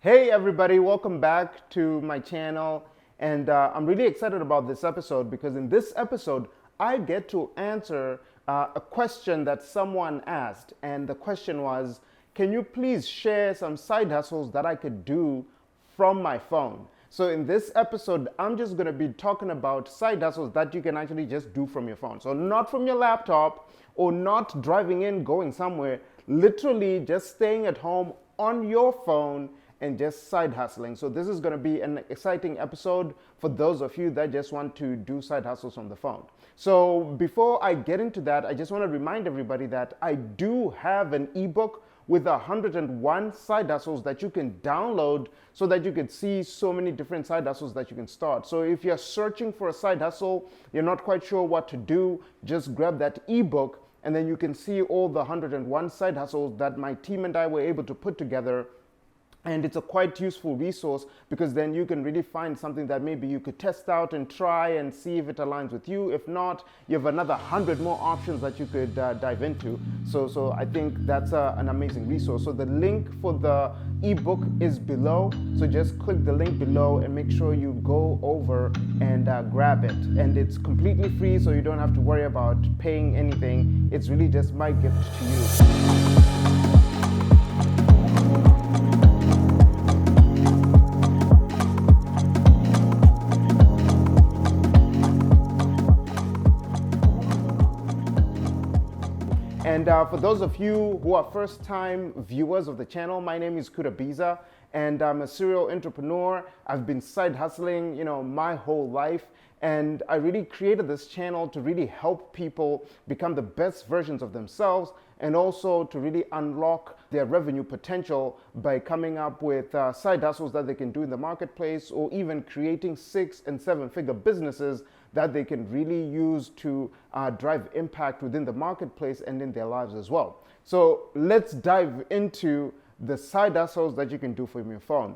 Hey everybody, welcome back to my channel, and I'm really excited about this episode because in this episode I get to answer a question that someone asked, and the question was, can you please share some side hustles that I could do from my phone? So in this episode, I'm just going to be talking about side hustles that you can actually just do from your phone. So not from your laptop or not driving in, going somewhere, literally just staying at home on your phone and just side hustling. So this is going to be an exciting episode for those of you that just want to do side hustles on the phone. So before I get into that, I just want to remind everybody that I do have an ebook with 101 side hustles that you can download so that you can see so many different side hustles that you can start. So if you're searching for a side hustle, you're not quite sure what to do, just grab that ebook and then you can see all the 101 side hustles that my team and I were able to put together. And it's a quite useful resource because then you can really find something that maybe you could test out and try and see if it aligns with you. If not, you have another 100 more options that you could dive into. So I think that's an amazing resource. So the link for the ebook is below. So just click the link below and make sure you go over and grab it. And it's completely free, so you don't have to worry about paying anything. It's really just my gift to you. And for those of you who are first-time viewers of the channel, my name is Kuda Biza, and I'm a serial entrepreneur. I've been side hustling, my whole life, and I really created this channel to really help people become the best versions of themselves and also to really unlock their revenue potential by coming up with side hustles that they can do in the marketplace, or even creating 6- and 7-figure businesses that they can really use to drive impact within the marketplace and in their lives as well. So let's dive into the side hustles that you can do from your phone.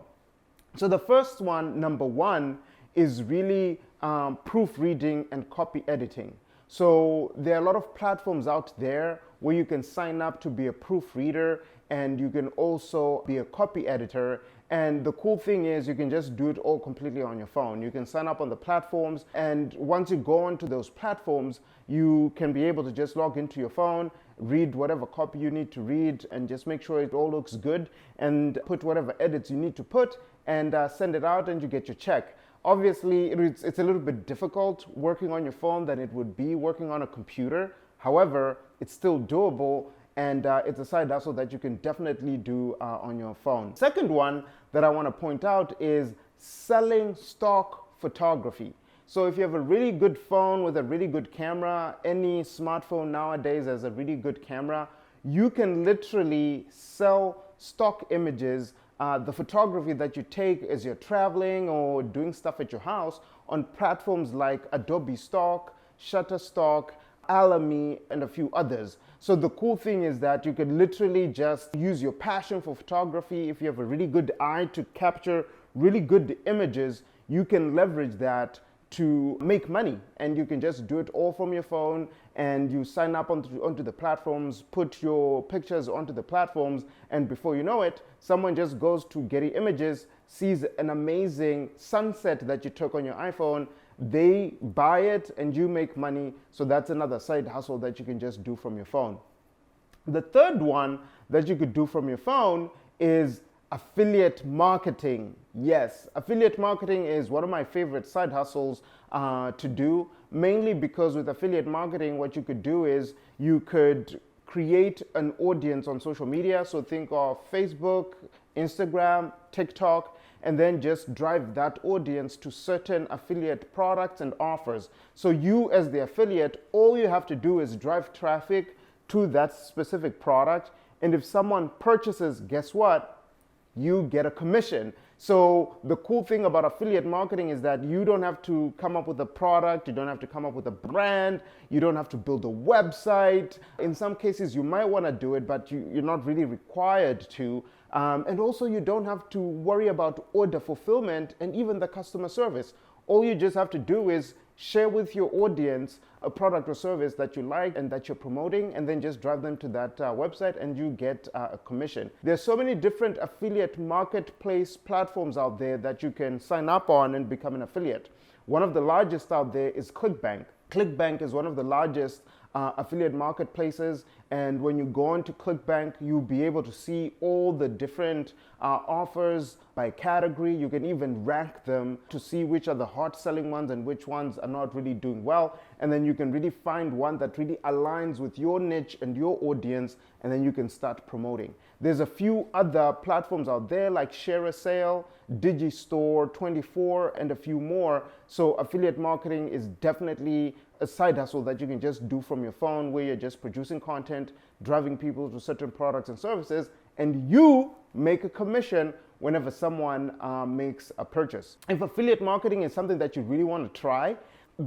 So the first one, number one, is really proofreading and copy editing. So there are a lot of platforms out there where you can sign up to be a proofreader, and you can also be a copy editor. And the cool thing is you can just do it all completely on your phone. You can sign up on the platforms, and once you go onto those platforms, you can be able to just log into your phone, read whatever copy you need to read, and just make sure it all looks good, and put whatever edits you need to put, and send it out, and you get your check. Obviously, it's a little bit difficult working on your phone than it would be working on a computer. However, it's still doable, and it's a side hustle that you can definitely do on your phone. Second one that I want to point out is selling stock photography. So if you have a really good phone with a really good camera, any smartphone nowadays has a really good camera, you can literally sell stock images, the photography that you take as you're traveling or doing stuff at your house, on platforms like Adobe Stock, Shutterstock, Alamy, and a few others. So the cool thing is that you could literally just use your passion for photography. If you have a really good eye to capture really good images, you can leverage that to make money, and you can just do it all from your phone, and you sign up onto the platforms, put your pictures onto the platforms, and before you know it, someone just goes to Getty Images, sees an amazing sunset that you took on your iPhone, they buy it, and you make money. So that's another side hustle that you can just do from your phone. The third one that you could do from your phone is affiliate marketing. Yes, affiliate marketing is one of my favorite side hustles to do, mainly because with affiliate marketing, what you could do is you could create an audience on social media. So think of Facebook, Instagram, TikTok, and then just drive that audience to certain affiliate products and offers. So you as the affiliate, all you have to do is drive traffic to that specific product. And if someone purchases, guess what? You get a commission. So the cool thing about affiliate marketing is that you don't have to come up with a product, you don't have to come up with a brand, you don't have to build a website. In some cases you might want to do it, but you're not really required to. And also you don't have to worry about order fulfillment and even the customer service. All you just have to do is share with your audience a product or service that you like and that you're promoting, and then just drive them to that website and you get a commission. There's so many different affiliate marketplace platforms out there that you can sign up on and become an affiliate. One of the largest out there is ClickBank. ClickBank is one of the largest affiliate marketplaces, and when you go into ClickBank, you'll be able to see all the different offers by category. You can even rank them to see which are the hot selling ones and which ones are not really doing well, and then you can really find one that really aligns with your niche and your audience, and then you can start promoting. There's a few other platforms out there like Share a Sale, Digistore 24, and a few more. So affiliate marketing is definitely a side hustle that you can just do from your phone, where you're just producing content, driving people to certain products and services, and you make a commission whenever someone makes a purchase. If affiliate marketing is something that you really want to try,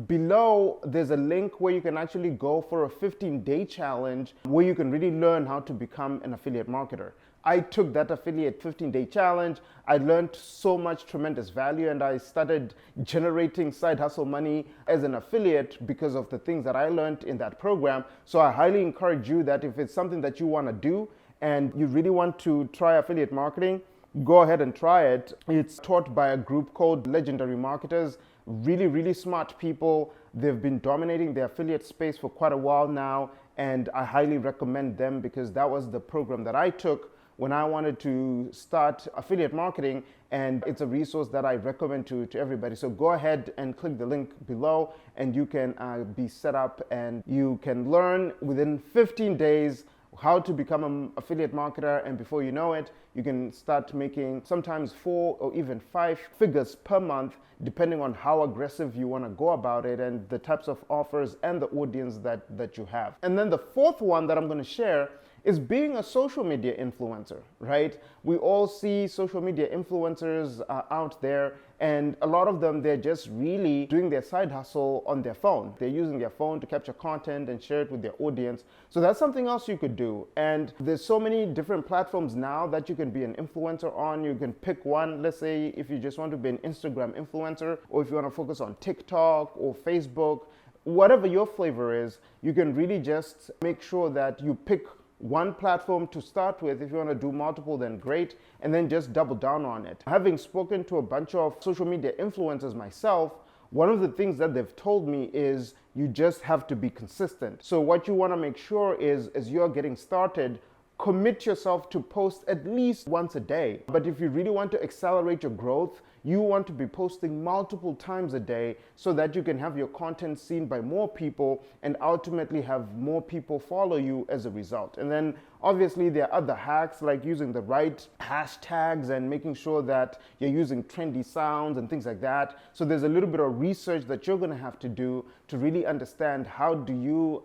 below there's a link where you can actually go for a 15-day challenge where you can really learn how to become an affiliate marketer. I took that affiliate 15-day challenge. I learned so much tremendous value, and I started generating side hustle money as an affiliate because of the things that I learned in that program. So I highly encourage you that if it's something that you want to do and you really want to try affiliate marketing, go ahead and try it. It's taught by a group called Legendary Marketers. Really, really smart people. They've been dominating the affiliate space for quite a while now, and I highly recommend them because that was the program that I took when I wanted to start affiliate marketing, and it's a resource that I recommend to everybody. So go ahead and click the link below and you can be set up, and you can learn within 15 days how to become an affiliate marketer, and before you know it, you can start making sometimes 4 or even 5 figures per month, depending on how aggressive you want to go about it and the types of offers and the audience that you have. And then the fourth one that I'm going to share is being a social media influencer, right? We all see social media influencers out there, and a lot of them, they're just really doing their side hustle on their phone. They're using their phone to capture content and share it with their audience. So that's something else you could do. And there's so many different platforms now that you can be an influencer on. You can pick one. Let's say if you just want to be an Instagram influencer, or if you want to focus on TikTok or Facebook, whatever your flavor is, you can really just make sure that you pick one platform to start with. If you want to do multiple, then great, and then just double down on it. Having spoken to a bunch of social media influencers myself, one of the things that they've told me is you just have to be consistent. So what you want to make sure is, as you're getting started, commit yourself to post at least once a day. But if you really want to accelerate your growth, you want to be posting multiple times a day so that you can have your content seen by more people and ultimately have more people follow you as a result. And then obviously there are other hacks like using the right hashtags and making sure that you're using trendy sounds and things like that. So there's a little bit of research that you're going to have to do to really understand how do you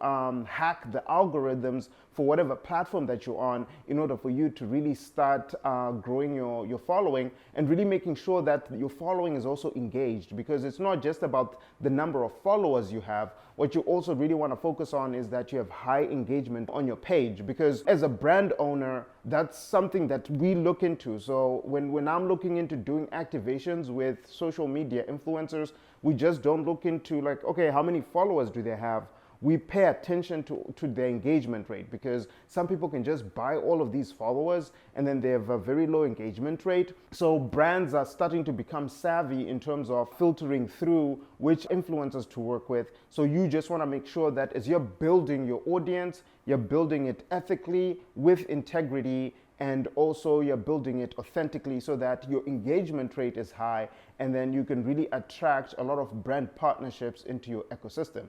hack the algorithms for whatever platform that you're on in order for you to really start growing your following, and really making sure that your following is also engaged, because it's not just about the number of followers you have. What you also really want to focus on is that you have high engagement on your page, because as a brand owner, that's something that we look into. So when I'm looking into doing activations with social media influencers, we just don't look into like, okay, how many followers do they have? We pay attention to their engagement rate, because some people can just buy all of these followers and then they have a very low engagement rate. So brands are starting to become savvy in terms of filtering through which influencers to work with. So you just want to make sure that as you're building your audience, you're building it ethically with integrity, and also you're building it authentically so that your engagement rate is high, and then you can really attract a lot of brand partnerships into your ecosystem.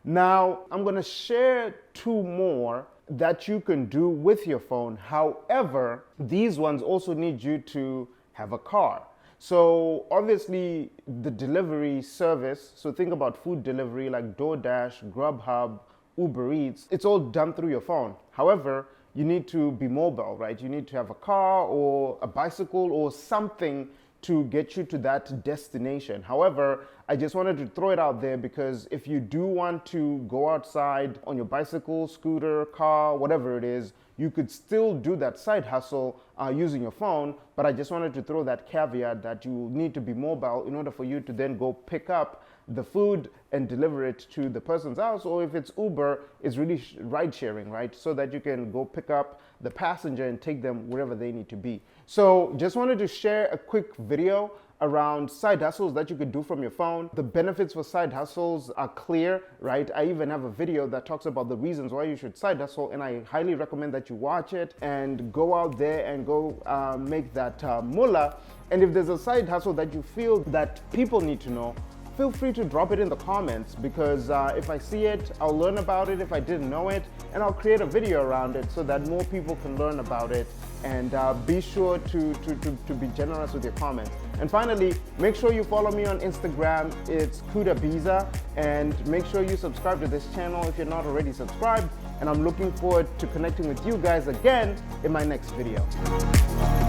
Now, I'm going to share 2 more that you can do with your phone. However, these ones also need you to have a car. So obviously the delivery service, so think about food delivery like DoorDash, Grubhub, Uber Eats, it's all done through your phone. However, you need to be mobile, right? You need to have a car or a bicycle or something to get you to that destination. However, I just wanted to throw it out there because if you do want to go outside on your bicycle, scooter, car, whatever it is, you could still do that side hustle using your phone, but I just wanted to throw that caveat that you need to be mobile in order for you to then go pick up the food and deliver it to the person's house, or if it's Uber, it's really ride sharing, right? So that you can go pick up the passenger and take them wherever they need to be. So just wanted to share a quick video around side hustles that you could do from your phone. The benefits for side hustles are clear, right? I even have a video that talks about the reasons why you should side hustle, and I highly recommend that you watch it and go out there and go make that mullah. And if there's a side hustle that you feel that people need to know, feel free to drop it in the comments, because if I see it, I'll learn about it if I didn't know it, and I'll create a video around it so that more people can learn about it. And be sure to be generous with your comments. And finally, make sure you follow me on Instagram. It's Kuda Biza, and make sure you subscribe to this channel if you're not already subscribed. And I'm looking forward to connecting with you guys again in my next video.